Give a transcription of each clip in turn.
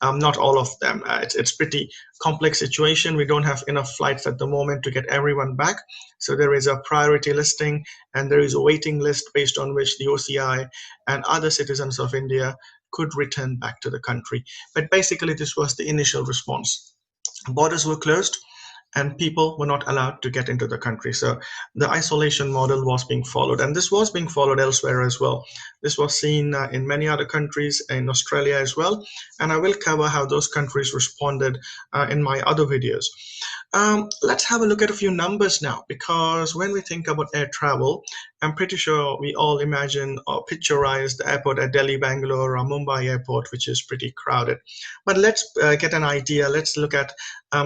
Not all of them. It's pretty complex situation. We don't have enough flights at the moment to get everyone back. So there is a priority listing and there is a waiting list based on which the OCI and other citizens of India could return back to the country. But basically, this was the initial response. Borders were closed and people were not allowed to get into the country. So the isolation model was being followed, and this was being followed elsewhere as well. This was seen in many other countries, in Australia as well, and I will cover how those countries responded in my other videos. Let's have a look at a few numbers now, because when we think about air travel, I'm pretty sure we all imagine or picturize the airport at Delhi, Bangalore, or Mumbai airport, which is pretty crowded. But let's get an idea. Let's look at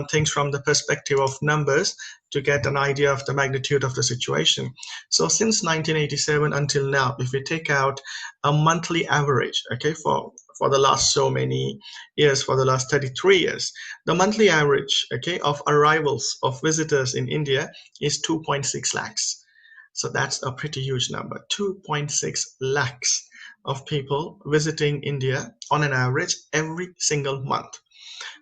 things from the perspective of numbers to get an idea of the magnitude of the situation. So since 1987 until now, if we take out a monthly average, okay, for the last so many years, for the last 33 years, the monthly average, okay, of arrivals of visitors in India is 2.6 lakhs. So that's a pretty huge number, 2.6 lakhs of people visiting India on an average every single month.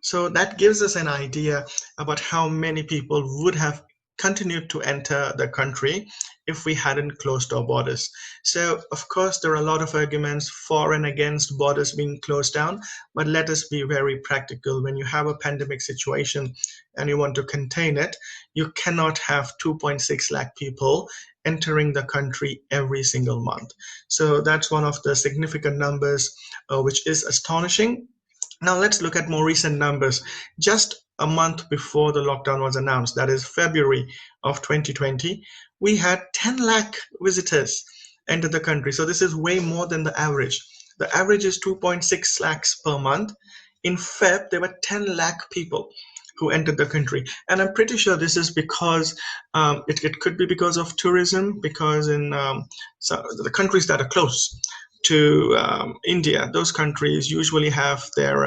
So that gives us an idea about how many people would have continued to enter the country if we hadn't closed our borders. So, of course, there are a lot of arguments for and against borders being closed down, but let us be very practical. When you have a pandemic situation and you want to contain it, you cannot have 2.6 lakh people entering the country every single month. So that's one of the significant numbers, which is astonishing. Now let's look at more recent numbers. Just a month before the lockdown was announced, that is February of 2020, we had 10 lakh visitors enter the country. So this is way more than the average. The average is 2.6 lakhs per month. In Feb, there were 10 lakh people who entered the country. And I'm pretty sure this is because it could be because of tourism, because in so the countries that are close to India, those countries usually have their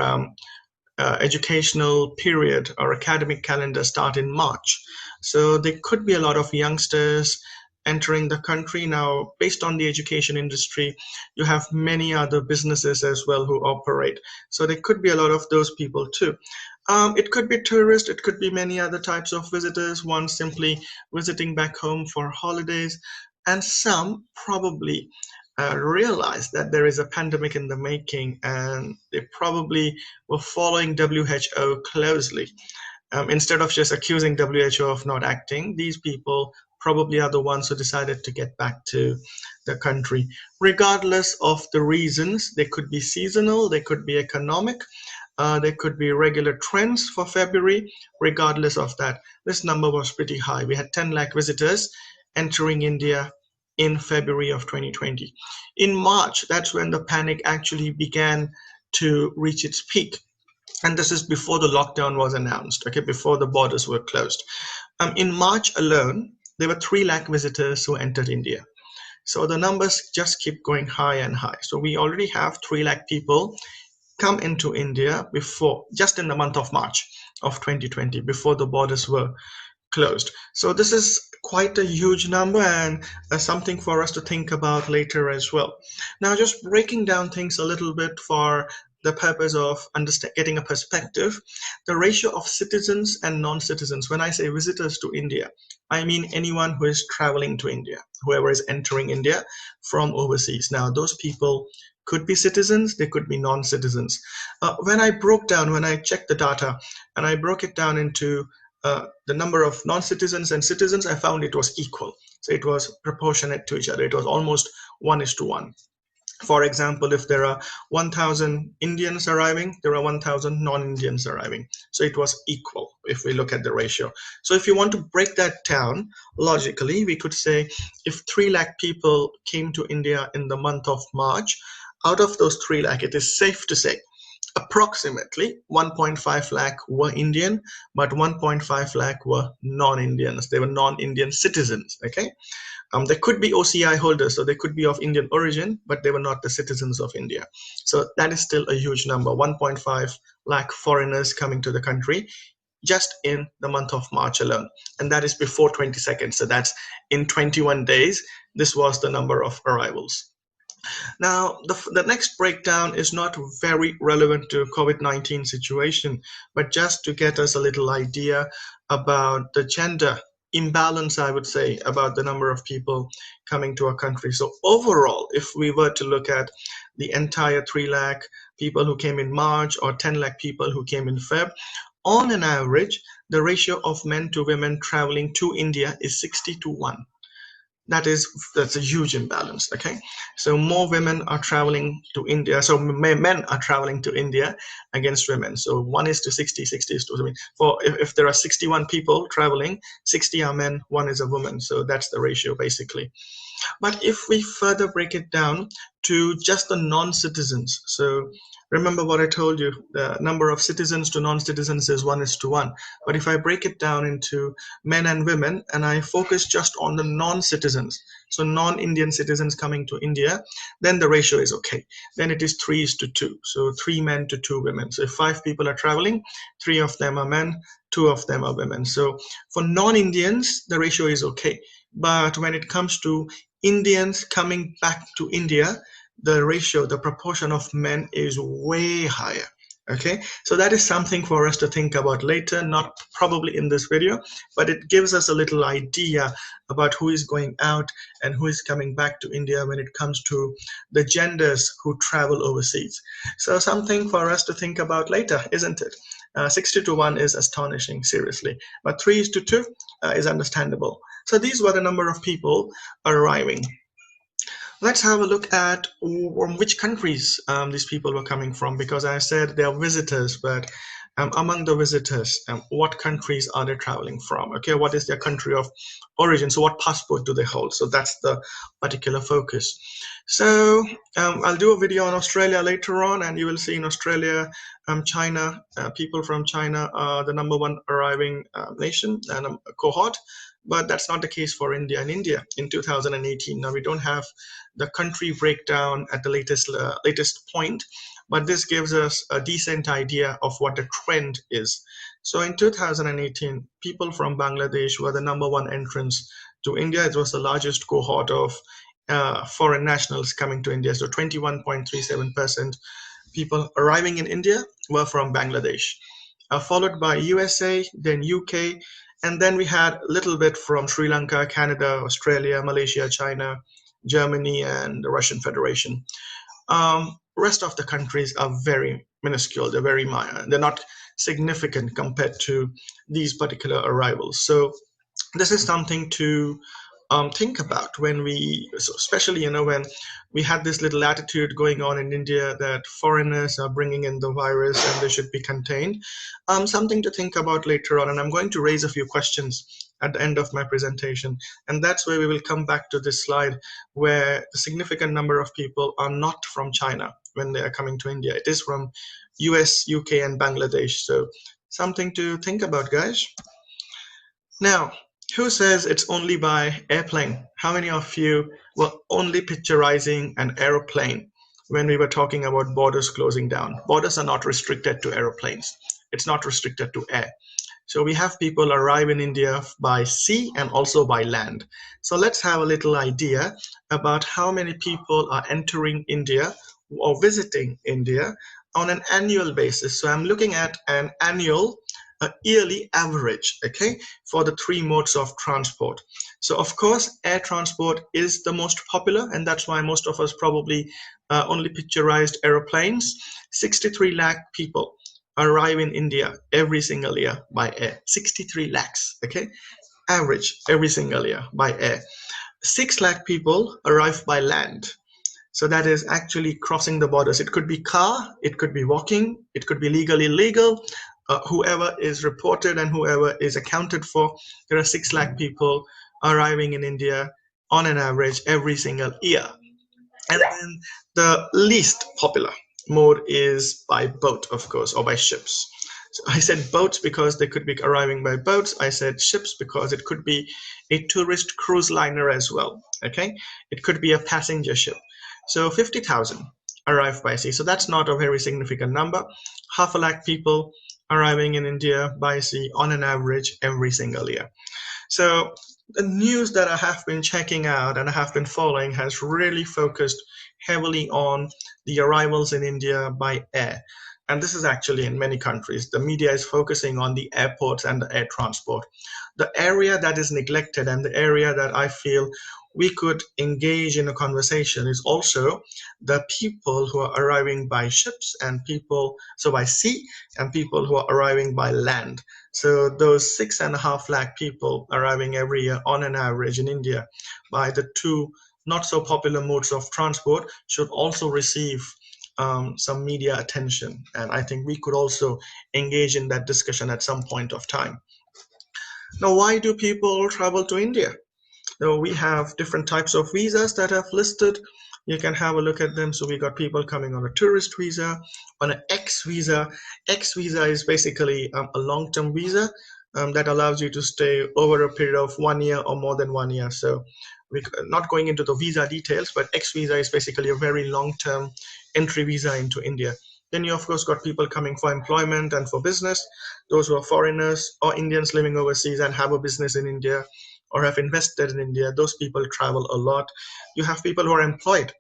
educational period or academic calendar start in March. So there could be a lot of youngsters entering the country. Now, based on the education industry, you have many other businesses as well who operate. So there could be a lot of those people too. It could be tourists, it could be many other types of visitors, one simply visiting back home for holidays, and some probably realized that there is a pandemic in the making and they probably were following WHO closely. Instead of just accusing WHO of not acting, these people probably are the ones who decided to get back to the country. Regardless of the reasons, they could be seasonal, they could be economic, there could be regular trends for February. Regardless of that, this number was pretty high. We had 10 lakh visitors entering India in February of 2020. In March, that's when the panic actually began to reach its peak. And this is before the lockdown was announced, okay, before the borders were closed. In March alone, there were 3 lakh visitors who entered India. So the numbers just keep going high and high. So we already have 3 lakh people come into India before, just in the month of March of 2020, before the borders were closed. So this is quite a huge number and something for us to think about later as well. Now, just breaking down things a little bit for the purpose of getting a perspective, the ratio of citizens and non-citizens. When I say visitors to India, I mean anyone who is traveling to India, whoever is entering India from overseas. Now, those people could be citizens, they could be non-citizens. When I checked the data and I broke it down into the number of non-citizens and citizens, I found it was equal. So it was proportionate to each other. It was almost 1:1. For example, if there are 1,000 Indians arriving, there are 1,000 non-Indians arriving. So it was equal if we look at the ratio. So if you want to break that down logically, we could say if 3 lakh people came to India in the month of March, out of those 3 lakh, it is safe to say approximately 1.5 lakh were Indian, but 1.5 lakh were non-Indians. They were non-Indian citizens, okay? They could be OCI holders, so they could be of Indian origin, but they were not the citizens of India. So that is still a huge number, 1.5 lakh foreigners coming to the country just in the month of March alone. And that is before 22nd. So that's in 21 days, this was the number of arrivals. Now, the next breakdown is not very relevant to COVID-19 situation, but just to get us a little idea about the gender imbalance, I would say, about the number of people coming to our country. So overall, if we were to look at the entire 3 lakh people who came in March or 10 lakh people who came in Feb, on an average, the ratio of men to women traveling to India is 60 to 1. That's a huge imbalance. Okay, so more women are traveling to India, so men are traveling to India against women. So 1 is to 60, 60 is to, I mean, for if there are 61 people traveling, 60 are men, 1 is a woman. So that's the ratio basically. But if we further break it down to just the non-citizens, so remember what I told you, the number of citizens to non-citizens is 1 is to 1. But if I break it down into men and women and I focus just on the non-citizens, so non-Indian citizens coming to India, then the ratio is okay. Then it is 3 is to 2. So 3 men to 2 women. So if 5 people are traveling, 3 of them are men, 2 of them are women. So for non-Indians, the ratio is okay. But when it comes to Indians coming back to India, the ratio, the proportion of men is way higher. Okay, so that is something for us to think about later, not probably in this video, but it gives us a little idea about who is going out and who is coming back to India when it comes to the genders who travel overseas. So something for us to think about later, isn't it? 60 to 1 is astonishing, seriously, but 3 is to 2 is understandable. So these were the number of people arriving. Let's have a look at from which countries these people were coming from, because I said they are visitors, but among the visitors, what countries are they traveling from? Okay, what is their country of origin? So what passport do they hold? So that's the particular focus. So I'll do a video on Australia later on, and you will see in Australia, China, people from China are the #1 arriving nation and cohort. But that's not the case for India. In India, in 2018, now we don't have the country breakdown at the latest point, but this gives us a decent idea of what the trend is. So in 2018, people from Bangladesh were the #1 entrants to India. It was the largest cohort of foreign nationals coming to India. So 21.37% people arriving in India were from Bangladesh, followed by USA, then UK, and then we had a little bit from Sri Lanka, Canada, Australia, Malaysia, China, Germany, and the Russian Federation. Rest of the countries are very minuscule. They're very minor. They're not significant compared to these particular arrivals. So this is something to think about when we, so especially, when we had this little attitude going on in India that foreigners are bringing in the virus and they should be contained. Something to think about later on, and I'm going to raise a few questions at the end of my presentation, and that's where we will come back to this slide where the significant number of people are not from China when they are coming to India. It is from US, UK, and Bangladesh. So something to think about, guys. Now, who says it's only by airplane? How many of you were only picturizing an aeroplane when we were talking about borders closing down? Borders are not restricted to aeroplanes. It's not restricted to air. So we have people arrive in India by sea and also by land. So let's have a little idea about how many people are entering India or visiting India on an annual basis. So I'm looking at an annual yearly average, okay, for the 3 modes of transport. So of course, air transport is the most popular, and that's why most of us probably only picturized aeroplanes. 63 lakh people arrive in India every single year by air. 63 lakhs, okay, average every single year by air. 6 lakh people arrive by land. So that is actually crossing the borders. It could be car, it could be walking, it could be legally illegal. Whoever is reported and whoever is accounted for, there are 6 lakh people arriving in India on an average every single year. And then the least popular mode is by boat, of course, or by ships. So I said boats because they could be arriving by boats. I said ships because it could be a tourist cruise liner as well. Okay, it could be a passenger ship. So 50,000 arrive by sea. So that's not a very significant number. 500,000 people arriving in India by sea on an average every single year. So The news that I have been checking out and I have been following has really focused heavily on the arrivals in India by air. And this is actually in many countries. The media is focusing on the airports and the air transport. The area that is neglected and the area that I feel we could engage in a conversation is also the people who are arriving by ships and people, so by sea, and people who are arriving by land. So those 6.5 lakh people arriving every year on an average in India by the two not so popular modes of transport should also receive some media attention. And I think we could also engage in that discussion at some point of time. Now, why do people travel to India? So we have different types of visas that I've listed. You can have a look at them. So we got people coming on a tourist visa, on an X visa. X visa is basically a long-term visa that allows you to stay over a period of 1 year or more than 1 year. So we're not going into the visa details, but X visa is basically a very long-term entry visa into India. Then you of course got people coming for employment and for business, those who are foreigners or Indians living overseas and have a business in India or have invested in India. Those people travel a lot. You have people who are employed.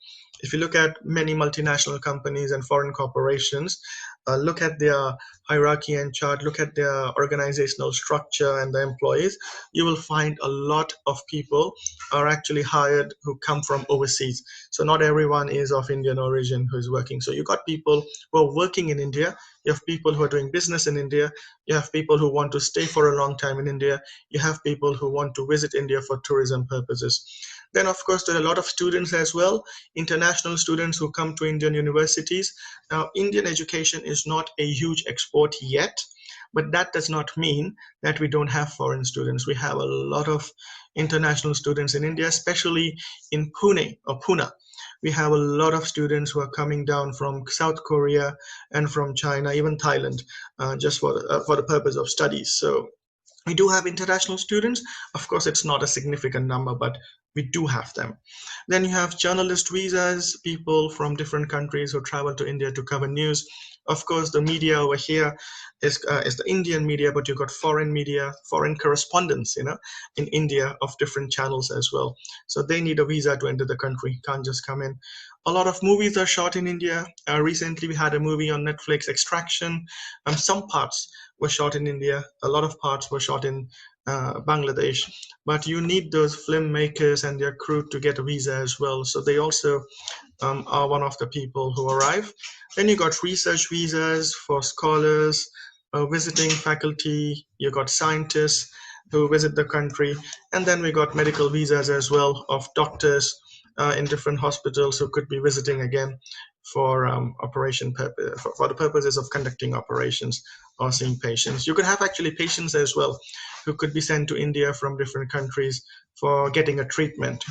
If you look at many multinational companies and foreign corporations, look at their hierarchy and chart, look at their organizational structure and the employees, you will find a lot of people are actually hired who come from overseas. So not everyone is of Indian origin who is working. So you got people who are working in India, you have people who are doing business in India, you have people who want to stay for a long time in India, you have people who want to visit India for tourism purposes. Then, of course, there are a lot of students as well, international students who come to Indian universities. Now, Indian education is not a huge export yet, but that does not mean that we don't have foreign students. We have a lot of international students in India, especially in Pune or Pune. We have a lot of students who are coming down from South Korea and from China, even Thailand, just for the purpose of studies. So we do have international students. Of course, it's not a significant number, but we do have them. Then you have journalist visas, people from different countries who travel to India to cover news. Of course, the media over here is the Indian media, but you've got foreign media, foreign correspondents, in India of different channels as well. So they need a visa to enter the country, can't just come in. A lot of movies are shot in India. Recently, we had a movie on Netflix, Extraction. Some parts were shot in India. A lot of parts were shot in Bangladesh. But you need those filmmakers and their crew to get a visa as well. So they also are one of the people who arrive. Then you got research visas for scholars, visiting faculty. You got scientists who visit the country. And then we got medical visas as well of doctors in different hospitals who could be visiting again for operation purpose, for the purposes of conducting operations or seeing patients. You could have actually patients as well who could be sent to India from different countries for getting a treatment.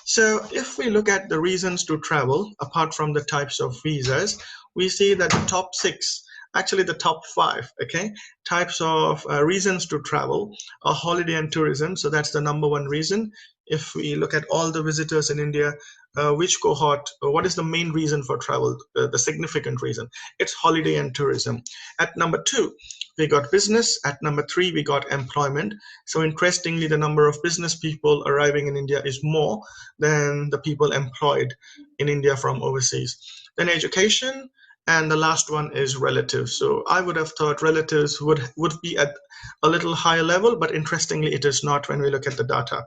So if we look at the reasons to travel, apart from the types of visas, we see that the top six, actually the top five, okay, types of reasons to travel are holiday and tourism. So that's the number one reason. If we look at all the visitors in India, which cohort, what is the main reason for travel, the significant reason? It's holiday and tourism. At number two, we got business. At number three, we got employment. So interestingly, the number of business people arriving in India is more than the people employed in India from overseas. Then education, and the last one is relatives. So I would have thought relatives would be at a little higher level, but interestingly, it is not when we look at the data.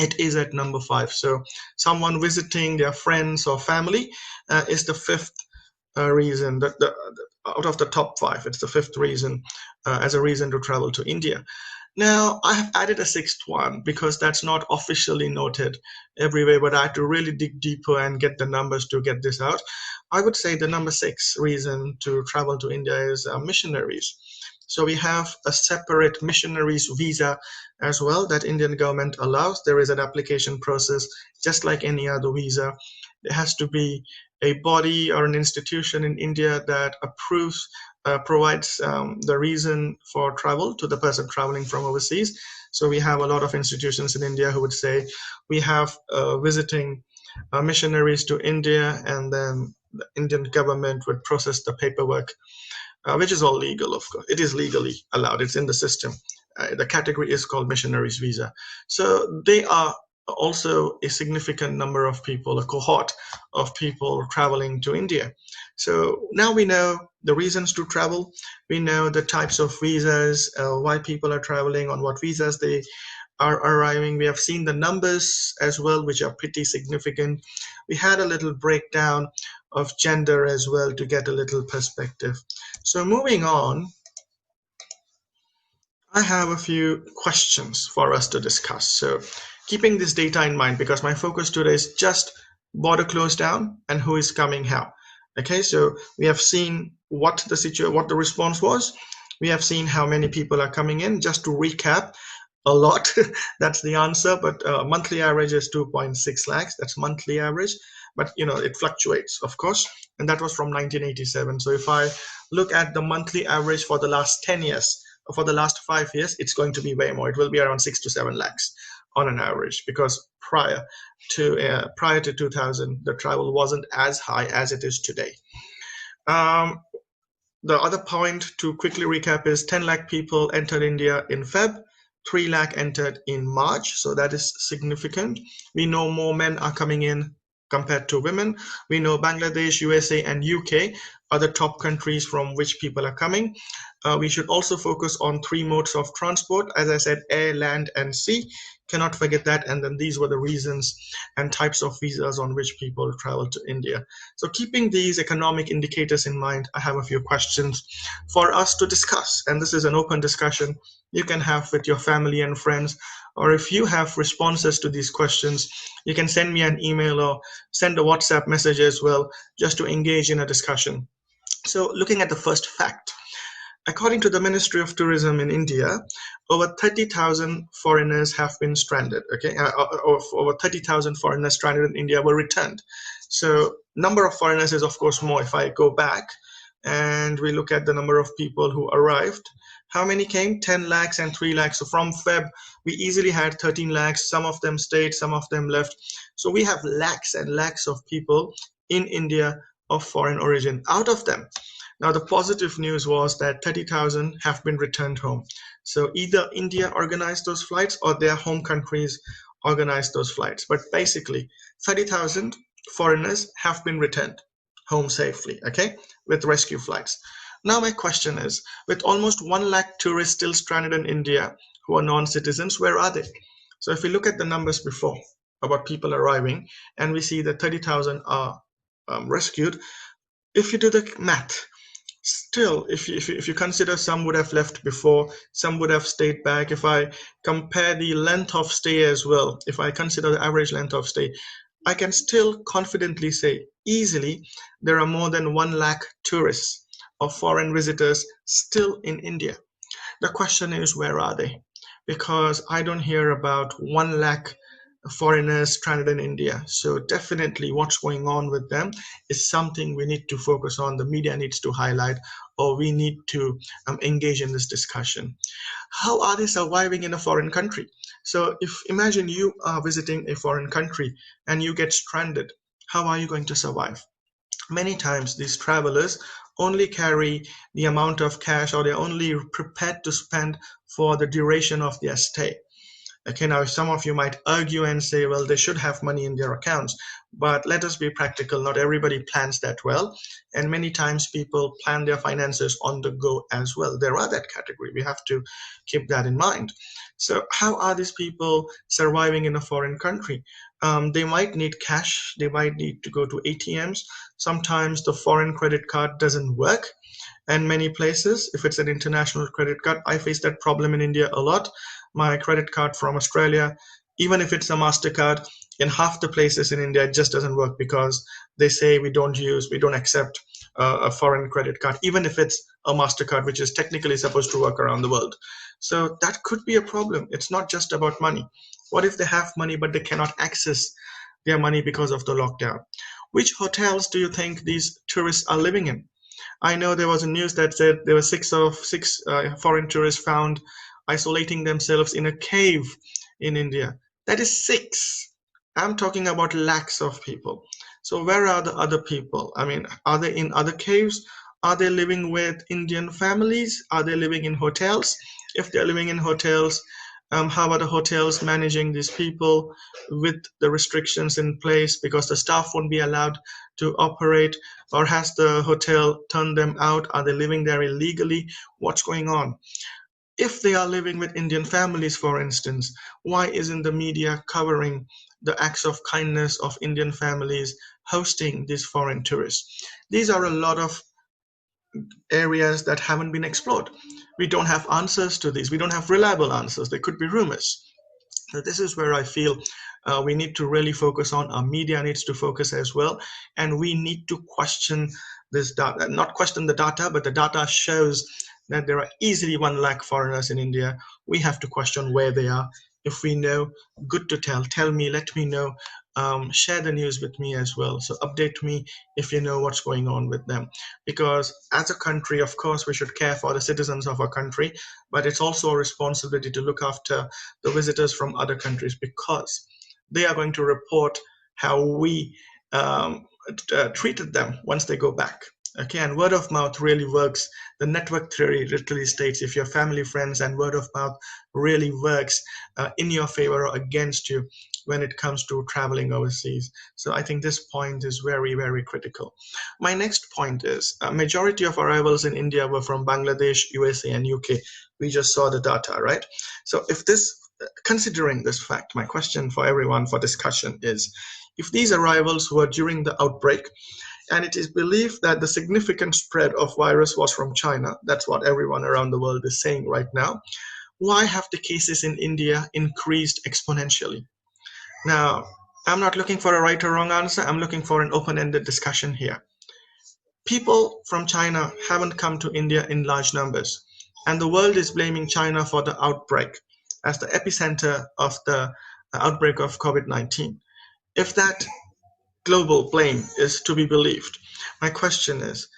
It is at number five. So someone visiting their friends or family is the fifth reason, that out of the top five, it's the fifth reason as a reason to travel to India. Now, I have added a sixth one because that's not officially noted everywhere, but I had to really dig deeper and get the numbers to get this out. I would say the number six reason to travel to India is missionaries. So we have a separate missionaries visa as well that Indian government allows. There is an application process just like any other visa. There has to be a body or an institution in India that approves, provides the reason for travel to the person traveling from overseas. So we have a lot of institutions in India who would say we have visiting missionaries to India, and then the Indian government would process the paperwork, which is all legal, of course. It is legally allowed. It's in the system. the category is called missionaries visa. So they are also a significant number of people, a cohort of people traveling to India. So now we know the reasons to travel. We know the types of visas, why people are traveling, on what visas they are arriving. We have seen the numbers as well, which are pretty significant. We had a little breakdown of gender as well to get a little perspective. So moving on, I have a few questions for us to discuss. So keeping this data in mind, because my focus today is just border closed down and who is coming how. Okay, so we have seen what the response was. We have seen how many people are coming in. Just to recap, a lot. That's the answer. But monthly average is 2.6 lakhs. That's monthly average. But it fluctuates, of course. And that was from 1987. So if I look at the monthly average for the last 10 years, for the last 5 years, it's going to be way more. It will be around 6 to 7 lakhs on an average, because prior to 2000, the travel wasn't as high as it is today. The other point to quickly recap is 10 lakh people entered India in Feb, 3 lakh entered in March, so that is significant. We know more men are coming in compared to women. We know Bangladesh, USA, and UK are the top countries from which people are coming. We should also focus on 3 modes of transport. As I said, air, land, and sea. Cannot forget that. And then these were the reasons and types of visas on which people travel to India. So keeping these economic indicators in mind, I have a few questions for us to discuss. And this is an open discussion you can have with your family and friends. Or if you have responses to these questions, you can send me an email or send a WhatsApp message as well, just to engage in a discussion. So looking at the first fact, according to the Ministry of Tourism in India, over 30,000 foreigners have been stranded. Okay, over 30,000 foreigners stranded in India were returned. So number of foreigners is of course more. If I go back and we look at the number of people who arrived, how many came? 10 lakhs and 3 lakhs. So from Feb, we easily had 13 lakhs. Some of them stayed, some of them left. So we have lakhs and lakhs of people in India of foreign origin. Out of them, now the positive news was that 30,000 have been returned home. So either India organized those flights or their home countries organized those flights. But basically, 30,000 foreigners have been returned home safely, okay, with rescue flights. Now my question is, with almost 1 lakh tourists still stranded in India who are non-citizens, where are they? So if we look at the numbers before about people arriving, and we see that 30,000 are rescued, if you do the math, still, if you consider some would have left before, some would have stayed back. If I compare the length of stay as well, if I consider the average length of stay, I can still confidently say easily there are more than 1 lakh tourists or foreign visitors still in India. The question is, where are they? Because I don't hear about 1 lakh foreigners stranded in India. So definitely what's going on with them is something we need to focus on, the media needs to highlight, or we need to engage in this discussion. How are they surviving in a foreign country? So if imagine you are visiting a foreign country and you get stranded, how are you going to survive? Many times these travelers only carry the amount of cash, or they're only prepared to spend for the duration of their stay. Okay, now some of you might argue and say, well, they should have money in their accounts, but let us be practical. Not everybody plans that well, and many times people plan their finances on the go as well. There are that category. We have to keep that in mind. So how are these people surviving in a foreign country? They might need cash. They might need to go to ATMs. Sometimes the foreign credit card doesn't work. And many places, if it's an international credit card, I face that problem in India a lot. My credit card from Australia, even if it's a MasterCard, in half the places in India, it just doesn't work because they say we don't accept a foreign credit card, even if it's a MasterCard, which is technically supposed to work around the world. So that could be a problem. It's not just about money. What if they have money, but they cannot access their money because of the lockdown? Which hotels do you think these tourists are living in? I know there was a news that said there were six foreign tourists found isolating themselves in a cave in India. That is 6. I'm talking about lakhs of people. So where are the other people? I mean, are they in other caves? Are they living with Indian families? Are they living in hotels? If they're living in hotels, how are the hotels managing these people with the restrictions in place because the staff won't be allowed to operate? Or has the hotel turned them out? Are they living there illegally? What's going on? If they are living with Indian families, for instance, why isn't the media covering the acts of kindness of Indian families hosting these foreign tourists? These are a lot of areas that haven't been explored. We don't have answers to these. We don't have reliable answers. They could be rumors. So this is where I feel we need to really focus on. Our media needs to focus as well, and we need to question this data. Not question the data, but the data shows that there are easily 1 lakh foreigners in India. We have to question where they are. If we know, good to tell. Tell me, let me know. Share the news with me as well. So update me if you know what's going on with them. Because as a country, of course, we should care for the citizens of our country, but it's also a responsibility to look after the visitors from other countries, because they are going to report how we treated them once they go back. Okay, and word of mouth really works. The network theory literally states if your family, friends, and word of mouth really works in your favor or against you when it comes to traveling overseas. So I think this point is very, very critical. My next point is a majority of arrivals in India were from Bangladesh, USA, and UK. We just saw the data, right? So if this, considering this fact, my question for everyone for discussion is, if these arrivals were during the outbreak, and it is believed that the significant spread of virus was from China, that's what everyone around the world is saying right now, why have the cases in India increased exponentially? Now, I'm not looking for a right or wrong answer. I'm looking for an open-ended discussion here. People from China haven't come to India in large numbers, and the world is blaming China for the outbreak as the epicenter of the outbreak of COVID-19. If that global blame is to be believed, my question is,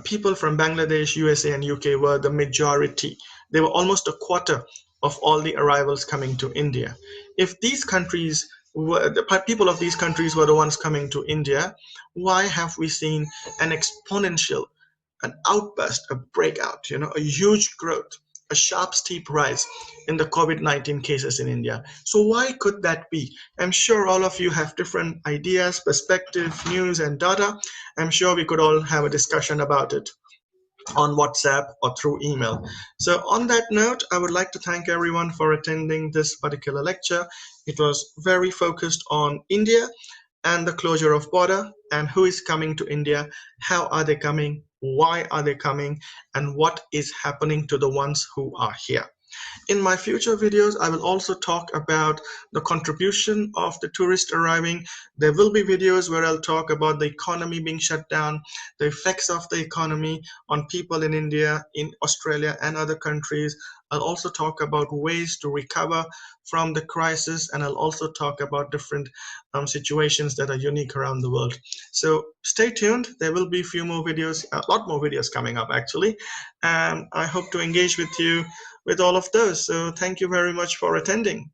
people from Bangladesh, USA, and UK were the majority. They were almost a quarter of all the arrivals coming to India. If these countries were, the people of these countries were the ones coming to India, why have we seen an exponential, an outburst, a breakout, a huge growth, a sharp, steep rise in the COVID-19 cases in India? So why could that be? I'm sure all of you have different ideas, perspective, news, and data. I'm sure we could all have a discussion about it on WhatsApp or through email. So on that note, I would like to thank everyone for attending this particular lecture. It was very focused on India and the closure of border and who is coming to India, how are they coming, why are they coming, and what is happening to the ones who are here. In my future videos, I will also talk about the contribution of the tourist arriving. There will be videos where I'll talk about the economy being shut down, the effects of the economy on people in India, in Australia, and other countries. I'll also talk about ways to recover from the crisis, and I'll also talk about different situations that are unique around the world. So stay tuned. There will be a few more videos, a lot more videos coming up actually, and I hope to engage with you with all of those. So thank you very much for attending.